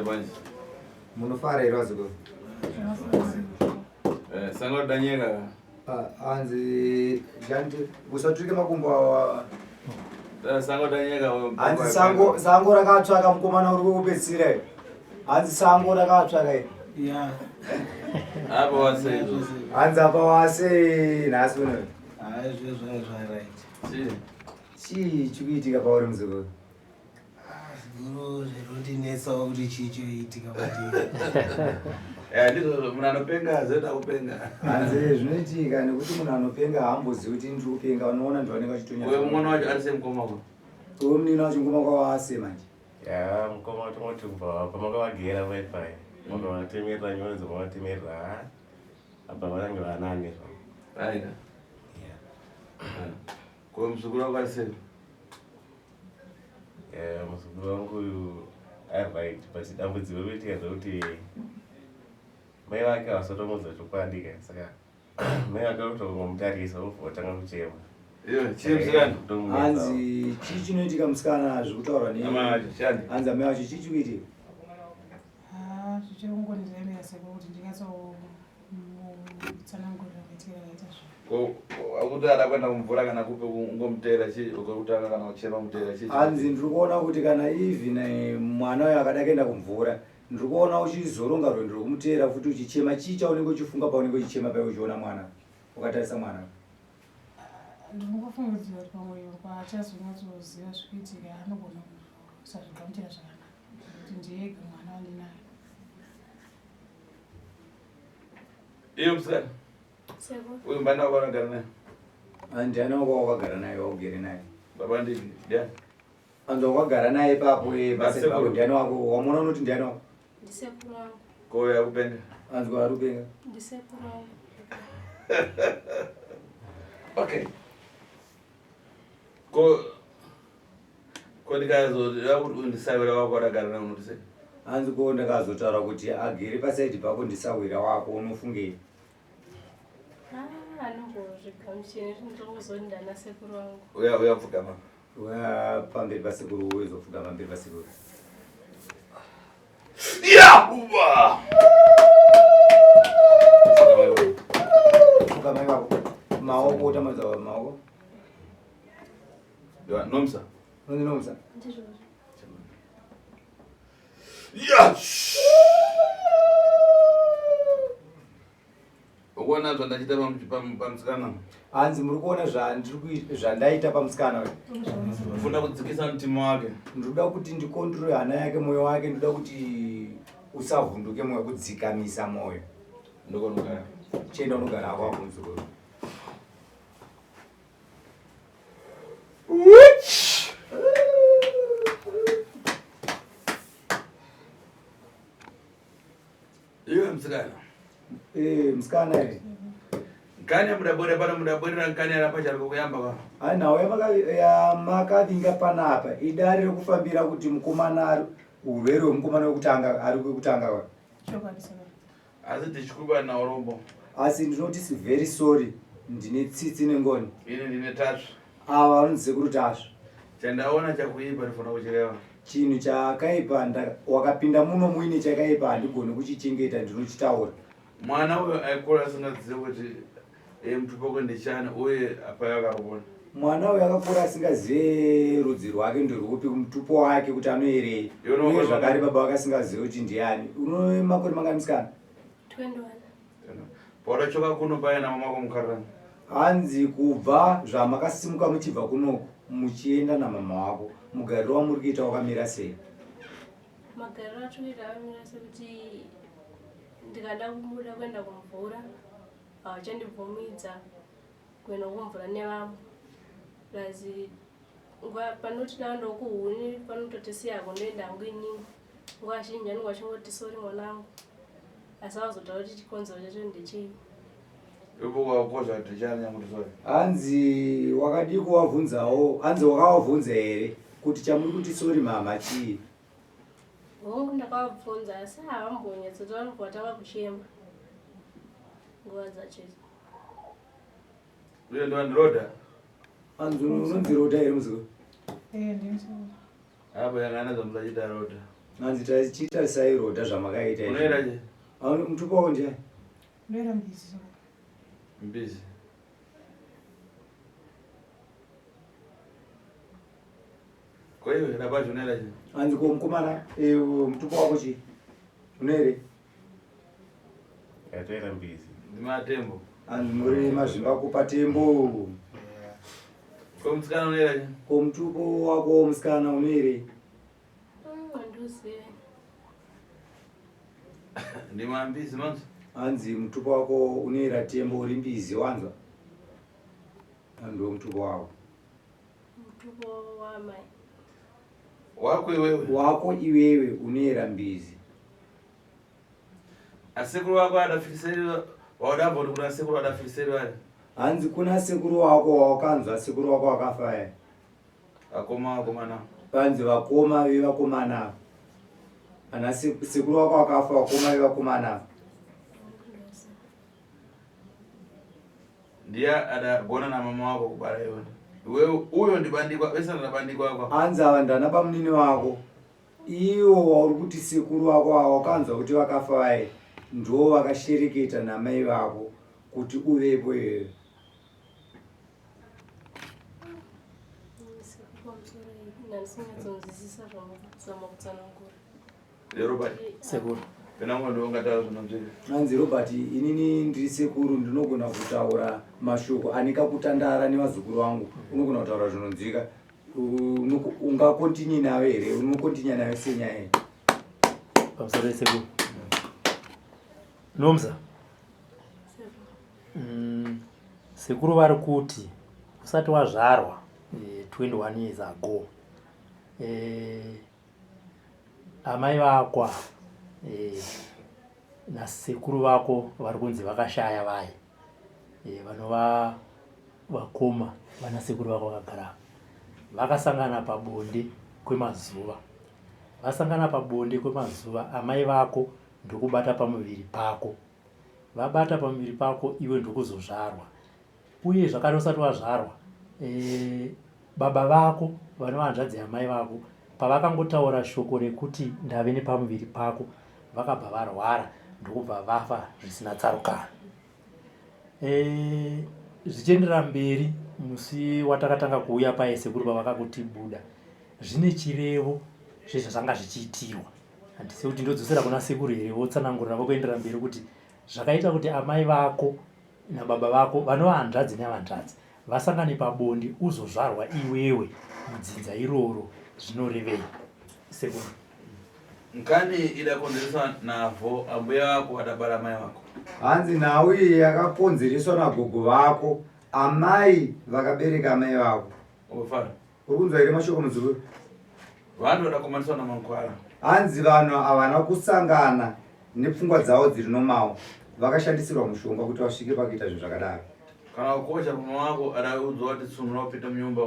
banje. Munofara iro azuko. Sango danyega. Anzi janti usatrike makumbo awa. Sango danyega. Anzi sango rakatsvaka mukomana uri kupedzisira. Anzi sango rakatsvaka. Yeah. Apa wase. Anzi apa wase nhasi uno. Right. Chii chikuitika pauri muzuko? Guru zvinondinetsa kuti chii choitika kwatiri. Ndizvo munhu anopenga azoita kupenga. Hanzi zvinoitika nekuti munhu anopenga haambozivi kuti ndiri kupenga, unoona ndivanenge vachitonya. Uye mwana wacho ari semukoma kwa? Uwe munini wacho ngoma kwawase manje. Ya mukoma tomoti kubva pamakavagera wifi makavatemerera nyonzi makavatemerera apa vanenge vanane aida kwa mzukuru wako alisema muzukuru wangu uyu aright but dambudziko roitika zvokuti mai vake havasatomudza chokwadi ka saka mai vake vakutomutarisa vobva vatanga kuchema. Hanzi chii chinoitika musikana zvekutaurwa hanzi amai vacho chii chikuitika? Zvichirongonizaemera sekuti ndingatsotsanangurira kuitira kaita akuti ada kuenda kumvura kana kupe ungomutera ukakutanga kana kuchema mutera chii? Hanzi ndiri kuona kuti kana even mwana uyo akada kuenda kumvura ndiri kuona uchizoronga rwendo rwokumutera futi uchichema. Chii chaunenge uchifunga paunenge uchichema pai uchiona mwana ukatarisa mwana? ndinongofungidzira kuti pamwoyo paachazonyatsoziva zvikuitika anogona kusazvigamuchira zvakanaka kuti ndiyega mwana wandinaye. Iyo musikana uyu mbanda wako wakagara naye? Ndiani wako wakagara naye waugere naye? Baba ndini ndiani? Anzi wakagara naye papo basa pako ndiani wako? Wamona unoti ndiani wako? Ndisekuru wangu. Ko yakupenga? Anzi kwa arupenga? Ndisekuru wangu. Okay. Ko ndikazondisawira wako wakagara naye unotise? Hanzi ko ndakazotaura kuti agere pasaidi pako ndisawira wako unofungei? Anongozvigamuchira ndinozonda nasekuru wangu. Uyapfugama? Uya pamberi pasekuru uwezopfugama pamberi pasekuru. Yahuwa! Pfugamai wako. Maoko utamadza maoko? Nomsa? Nonzi nomsa? Ndizvo. Yes! Ukuona zvandachita pamusikana? Hanzi muri kuona zvandaita pamusikana uyu? Ufunda kudzikisa mutima wake. Ndoda kuti ndikontrole hana yake, moyo wake. Ndoda kuti usavhunduke moyo, kudzikamisa moyo. Ndokonogara. Chenda unogara hako kumuzukuru. Iwe musikana? Musikana ere. Nkani mudabwerera nkani arapa chari kukuyamba kwa? Nawe makavinga panapa idari rekufambira kuti mukomana urwere hwemukomana wekutanga ari kwekutanga kwa. Asi tichikuba na urombo. Asi ndinoti si very sorry, ndine tsitsi nengoni. Ini ndine tatsva. Ava vanonzise kuti tatsva. Chandaona chakuipa ndifuna kuchireva. Chinhu chakaipa wakapinda muno muine chakaipa handigoni kuchichengeta, ndinochitaura. Mwana uyo aikura asingazive kuti mutupo wake ndechani uye apa yakapona. Mwana uyo akakura asingazive rudzi rwake nderwupi, mutupo wake kuti anoerei. Uye zvakare baba vake asingazive kuti ndiani. Uno makore mangani musikana? 21. Paurachoka kuno paya na mama wako mukarani? Hanzi kubva zvamakasimuka muchibva kunoku muchienda namama wako, mugariro wamuri kuita wakamira sei? Magariro atoita akamira sekuti ndikada kubuda kuenda kumvura havachandibvumidza kuenda kumvura nevamwe. Plazi panoti ndaenda kuhuni panototisiya kundoenda hangu inini. Nguva zhinji anenge achingoti sori mwanangu. Asi vazotaura kuti chikonzero chacho ndechii. Ipo wakozva kuti chani yangu tisori? Hanzi wakadi kuvabvunzawo, hanzi wakavabvunza here kuti chamuri kuti sori mama chii? Hongu ndakavabvunza asi havambonyatsoti vanobva vatanga kuchema nguva dzacho. Uye ndowandiroda? Hanzi unonzi roda here muziko? ndinoti. Apa yakana zvamusachita roda? Nanzi tachita sairota zvamakaita izvi. Unoera je? Mutupo wako ndiye? Ndoera Mbizi soko. Mbizi. Kwa hiyo rabaji unoera je? Anzi mukomana mutupo wako chi? Unoere? Yatoera Mbizi. Matembo. Anzi muri mazvimba kupa tembo. Kwa mtsikana unoera je? Ko mutupo wako musikana unoere? Anduzive. Ndima Mbizi manzi. Anzi mutupo wako unoera tembo uri Mbizi wanzwa? Ando mutupo wako. Mutupo wamai. Wako iwewe? Wako iwewe unoera Mbizi. Asekuru wako adafikiriseriwa waudambo kuti kuna sekuru adafikiriseriwa ali? Hanzi kuna sekuru wako wakanzwa sekuru wako akafa ere? Akomana. Panzi vakoma vevakomana. Ana sekuru wako akafa vakoma vevakomana. Ndiye adagona na mama wako kubara iwe. Wewe uyo ndibandikwa besa ndabandikwa wako. Hanzi ava ndana pamunini wako. Iwo wauri kuti sekuru wako wakanzwa kuti vakafa vaye ndo vakashereketa namai vako kuti uvepo iwewe. Robert. Sekuru. Penamwe ndo ngataura zvinonzvika. Hanzi Robert, inini ndiri sekuru ndinogona kutaura mashoko anikakutandara nevazukuru vangu. Unogona kutaura zvinonzvika. Ungakontinye nawe here? Unokontinya nawe senyaya here? Pamusoro sekuru. Nomza. Sekuru vari kuti usati wazvarwa 21 years ago. Amai vakwa nasekuru vako vari kunzi vakashaya vaye. Vanova vakoma vana sekuru vako vakagara. Vakasangana pabonde kwemazuva. Vasangana pabonde kwemazuva, amai vako ndokubata pamuviri pako. Vabata pamuviri pako, iwe ndokuzozvarwa. Uye zvakare usati wazvarwa, baba vako vanova hanzvadzi yamai vako pavakangotaura shoko rekuti ndave nepamuviri pako, vakabva varwara ndokubva vafa zvisina tsarukano. Zvichienderera mberi, musi watakatanga kuuya paye sekuru pavakakuti buda, zvine chirevo zvezvazvanga zvichiitirwa. Handisi kuti ndodzosera kuna sekuru here wotsanangurira vokuendera mberi kuti zvakaita kuti amai vako nababa vako vanova hanzvadzi nevanzvadzi vasangane pabonde uzozvarwa iwewe mudzinza iroro zvinorevei sekuru? Nkani idakonzereswa navho ambuya vako adabara mai vako? Hanzi nhau iyi yakakonzereswa nagogo vako, amai vakabereka amai vako. Ubufana? Uri kunzwa here mashoko mudzukuru? Vanhu vadakomaniswa namankwara. Hanzi vanhu havana kusangana nepfungwa dzavo dziri nomawo, vakashandisirwa mushonga kuti vasvike pakuita zvinhu zvakadaro. Kana ukosha mama wako adaudzwa kuti tsunura upita munyumba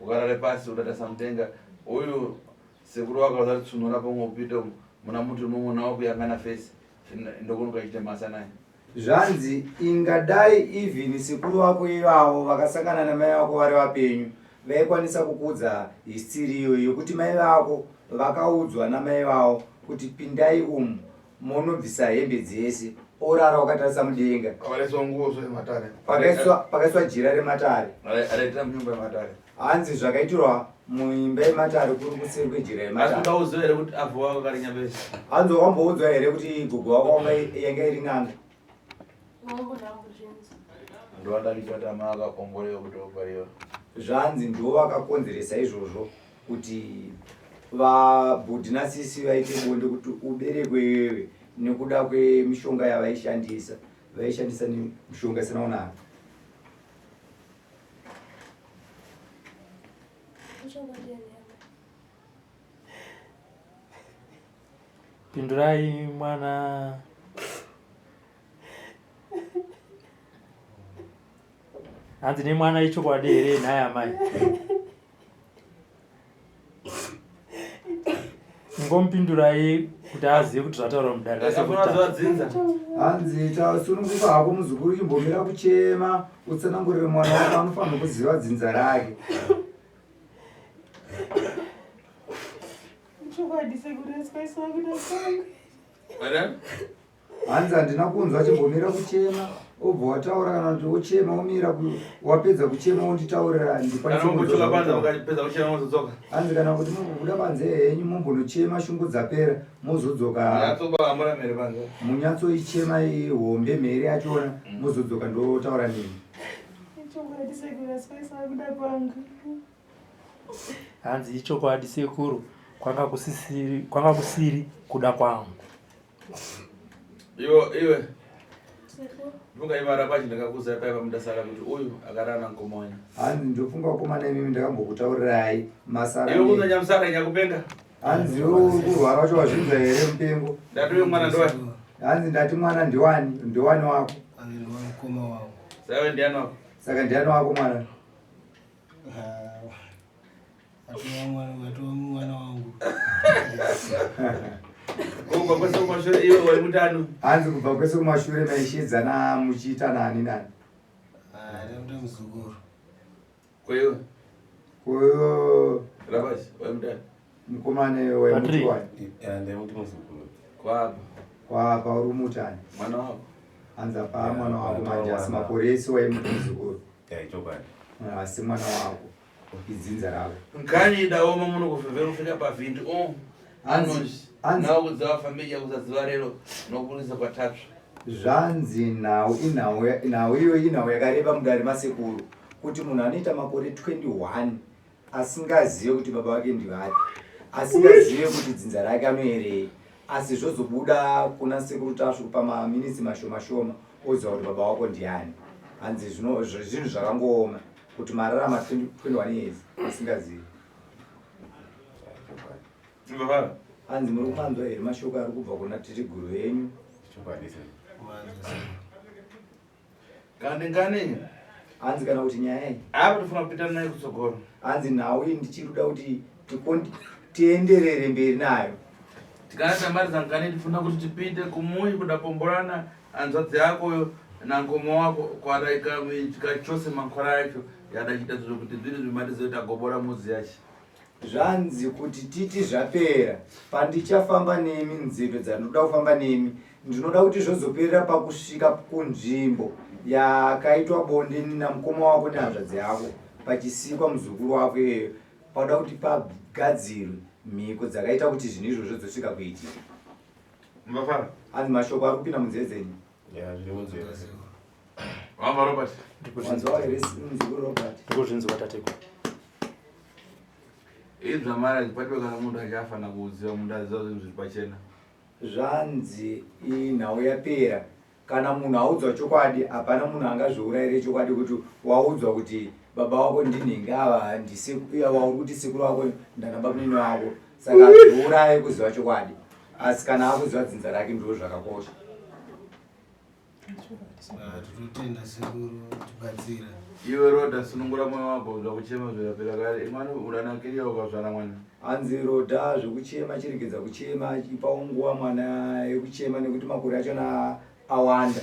ukarare pasi utatasa mutenga, uyu sekuru wako azati tsunura pomwe upita muna muti mumwe nawo kuyangana fesi ndokuni ukachita masa naye. Zvanzi ingadai even sekuru vako ivavo vakasangana namai vako vari vapenyu vaikwanisa kukudza history iyoyo yokuti mai vako vakaudzwa namai vavo kuti pindai umu munobvisa hembe dzese, orara wakatarisa mudenga. Pakaiswa nguo yematare. Pakaiswa jira rematare. Adaitira munyumba yematare. Hanzi zvakaitirwa muimba yematare kuri kuseri kwejira yematare. Asi udaudzwa here kuti avho wako karinya bese? Hanzi wamboudzwa here kuti gogo wako yanga iri n'anga? Ndo adalika kuti ama akakombolewa kuti opariwa. Zvanzi ndo vakakonzeresa izvozvo kuti vabhodhi nasisi vaite bonde kuti uberekwe iwewe nekuda kwemishonga yavaishandisa. Vaishandisa mishonga isina unaka. Pindurai mwana. Hanzi nemwana ichokwadi here nhaya amai? Ngomupindurai kuti azive kuti zvataura mudare rase Afunadzwadzinza. Hanzi tasununguka hako muzukuru chimbomira kuchema utsanangurire mwana wako anofanira kuziva dzinza rake. chokwadi sekuru asikaisa kuda kwangu. Madam? hanzi handina kunzwa chimbomira kuchema obva wataura kana kuti wochema womira wapedza kuchema wonditaurira Kana mungochoka panza mukapedza kuchema mozodzoka. hanzi kana kuti mungobuda panze henyu mumbonochema shungu dzapera mozodzoka Yatsoba amura mere panza. munyatsoichema hombe mhere yachona mozodzoka ndotaura nini. Chokwadi sekuru asikaisa kuda kwangu. hanzi ichokwadi sekuru kwanga kusiri kuda kwangu. Iwe Sekuru. mungaimara kwacho ndakakuza paipa mudasara kuti uyu akarana nkomonya. hanzi ndofunga komana imimi ndakambokutaurirai masara Iwe kuzanya musara nyakupenga. hanzi kurwara wacho wazvinzwa here mupengo. Ndati uyu mwana ndowani. hanzi ndati mwana ndiwani wako Ndo mukoma wavo. Sawe ndiani wako. saka ndiani wako mwana. Watova mwana wangu. Kubva kwese kumashure iwe wari mutano. hanzi kubva kwese kumashure maishedzana muchiita nani nani. Ndakuta muzukuru. Kweiwe. kuyo Rabashi wari mutano. mukomane waimutiwani Ndemuti muzukuru. Kwapa. kwapa uri mutani. Mwana wako. hanzi apa mwana wako manje asi makoresi waimuti muzukuru Chokwadi. asi mwana wako idzinza rako. Nkani daoma muno kufevera kufika pavhindi anozvi nawo kudziva familya kusadziva rero nokulisa kwatatu. zvanzi nhau iyo inhau yakareba mudare masekuru kuti munhu anoita makore 21 asingazive kuti baba vake ndivari, asingazive kuti dzinza rake anoerei, asi zvozobuda kuna sekuru tasvikupa maminitsi mashoma shoma oziva kuti baba wako ndiani. Hanzi zvinhu zvakangooma kuti mararama 21 years asingazive. Mbavara. Hanzi muri kumanzwa here mashoko ari kubva kuna tiri guru yenyu. Chokwadi. Ngani. Hanzi kana kuti nyaya iyi Apa tofuna kupita naye kutsogoro. hanzi nhau iyi ndichirikuda kuti tienderere mberi nayo. Tikana mari dzangani tifuna kuti tipinde kumuyi kuda pomborana anzvadzi yako nangomo wako kwadaika chose makwara yacho yadachita zviro kuti zviri zvimati zvoitagobora muzi yacho. Zvanzi kuti titi zvapera pandichafamba nemi nzeve dzandinoda kufamba nemi ndinoda kuti zvozoperera pakusvika kunzvimbo yakaitwa bonde namukoma wako nehanzvadzi yako pachisikwa muzukuru wako iyeyo, pauda kuti pagadzirwe mhiko dzakaita kuti zvinhu izvozvo zvosvika kuitika. Mbafara. Hanzi mashoko ari kupinda munzeve dzenyu. Zviri munzira. Wamba Robert. Wanzwa here muzukuru Robert. Ndikuzvinzwa tatekwa. Izva mara zvipatiwe kana munhu achafa nakuziva munhu aziva zvinhu zviri pachena. Zvanzi inhau yapera kana munhu audzwa chokwadi hapana munhu angazviurayire chokwadi kuti waudzwa kuti baba wako ndinhingi ava wauri kuti sekuru wako ndanababunini wako saka zviuraye kuziva chokwadi, asi kana akuziva dzinza rake ndizvo zvakakosha. Totenda sekuru tibatsira. Iwe Roda sunungura mwoyo wako zvakuchema zvirapera kare imani uranakiriya ukazvara mwana. Hanzi Roda zvokuchema chiregedza kuchema ipawo nguva mwana yekuchema nekuti makore achona awanda.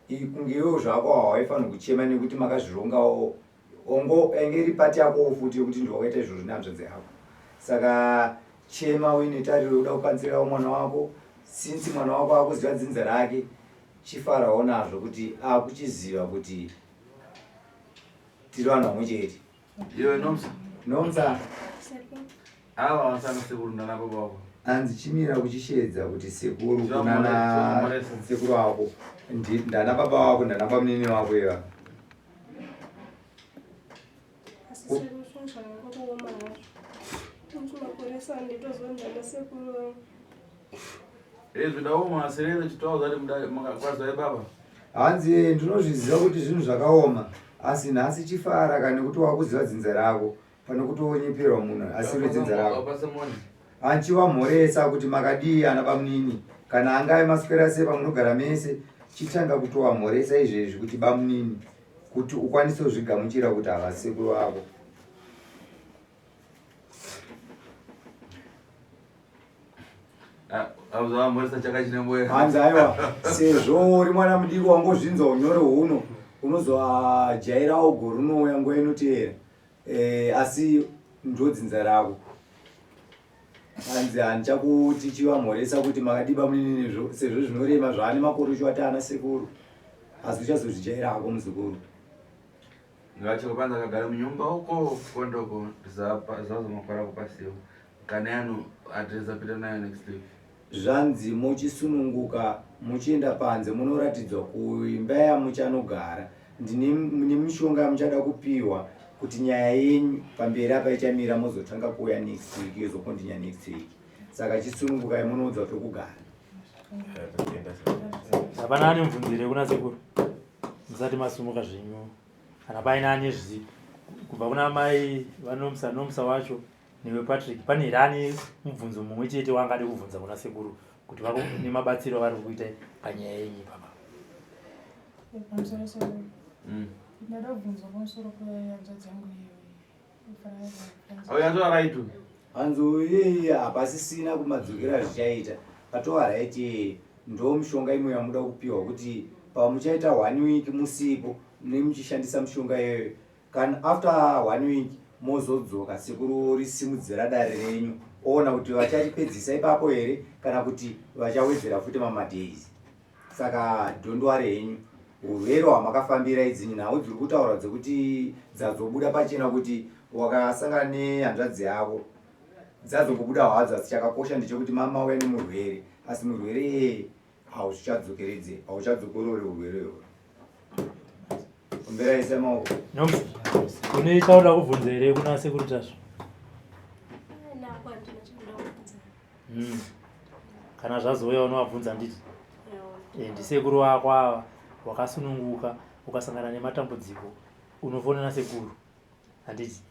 Kunge iwewo zvako hawaifanira kuchema nekuti makazvirongawo ongo engeri pati yako futi yekuti ndiwakaita izvozvo nehanzvadzi yako. Saka chema uine tariro yokuda kukanzirawo mwana wako, sinzi mwana wako akuziva dzinza rake, chifarawo nazvo kuti akuchiziva kuti tiri vanhu vamwe chete. Iwe Nomsa. Nomsa. Sekuru. Ava vasana sekuru nana baba wako. Hanzi chimira kuchishedza kuti sekuru kunana sekuru wako ndana baba wako ndana bamunini wako iva. Asi sekuru zvakakuoma hazvo. Makoresa nditozwa ndana sekuru wangu. Zvidaoma serero chitaudza kuti makakwaza baba. Hanzi ndinozviziva kuti zvinhu zvakaoma, asi nhasi chifara kana kuti wakuziva dzinza rako pane kuti wonyeperwa munhu asiri dzinza rako. Hanchivamhoresa kuti makadii ana bamunini, kana angave maswera sei pamunogara mese chitanga kutovamhoresa izvezvi kuti bamunini kuti ukwanise kuzvigamuchira kuti havasi sekuru wako. Hanzi aiwa sezvo uri mwana mudiki wangozvinzwa unyore huno unozojairawo guru unouya nguva inoteera, asi ndo dzinza rako. hanzi handichakuti chivamhoresa kuti makadiba muninizvo sezvo zvinorema zvaane makore uchivati ana sekuru asi uchazozvijairako muzukuru ngachikopanza akagara munyumba uko kondoko zazomakwara kupasiwo kana yanu atizapita nayo next week zvanzi muchisununguka muchienda panze munoratidzwa kuimba yamuchanogara ndine mishonga yamuchada kupiwa kuti nyaya yenyu pamberi apa ichamira muzotanga kuuya next week yozokontinya next week saka chisunungukai munoudzwa pekugara hapana ane mubvunzire kuna sekuru musati masumuka zvenyu kana paine ane zvizivi kubva kuna mai nomusa wacho newe Patrick pane here ane mubvunzo mumwe chete wangade kubvunza kuna sekuru kuti nemabatsiro avari kuita panyaya yenyu papa pamusoro sekuru ndada kubvunzwa pamusoro pehanzvadzi yangu iyo yanzvaraitu hanzo iyeye hapasisina kumadzokera zvichaita patova raiti ndo mishonga imwe yamuda kupiwa kuti pamuchaita 1 week musipo nemuchishandisa mishonga iyoyo kana after 1 week mozodzoka sekuru risimudzira dare renyu oona kuti vachachipedzisa ipapo here kana kuti vachawedzera futi mamadays saka dhondwa renyu urwere hwamakafambira idzini nhau dziri kutaura dzekuti dzazobuda pachena kuti wakasangana nehanzvadzi yavo dzazongobuda hwadzo asi chakakosha ndechekuti mamauya nemurwere asi murwere hauchadzokeredze hauchadzokorore urwere ihwo kumberaisa maoko kune chauda kubvunza here kuna sekuru tazvo kana zvazouya unovabvunza nditi ndisekuru wako ava wakasununguka ukasangana nematambudziko unofonera sekuru handiti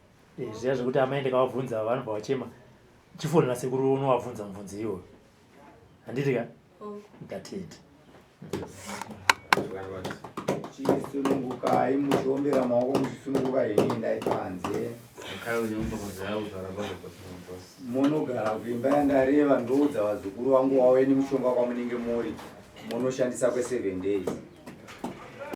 zviya zvekuti amaende kavabvunza vanobva vachema chifonera sekuru unovabvunza mubvunzo iwoyo handiti ka ndatete chisunungukai muchiombera maoko muchisununguka heniendai panze munogara kuimba yandareva ndoudza vazukuru vangu wauye nemushonga kwamunenge muri munoshandisa kwe7 days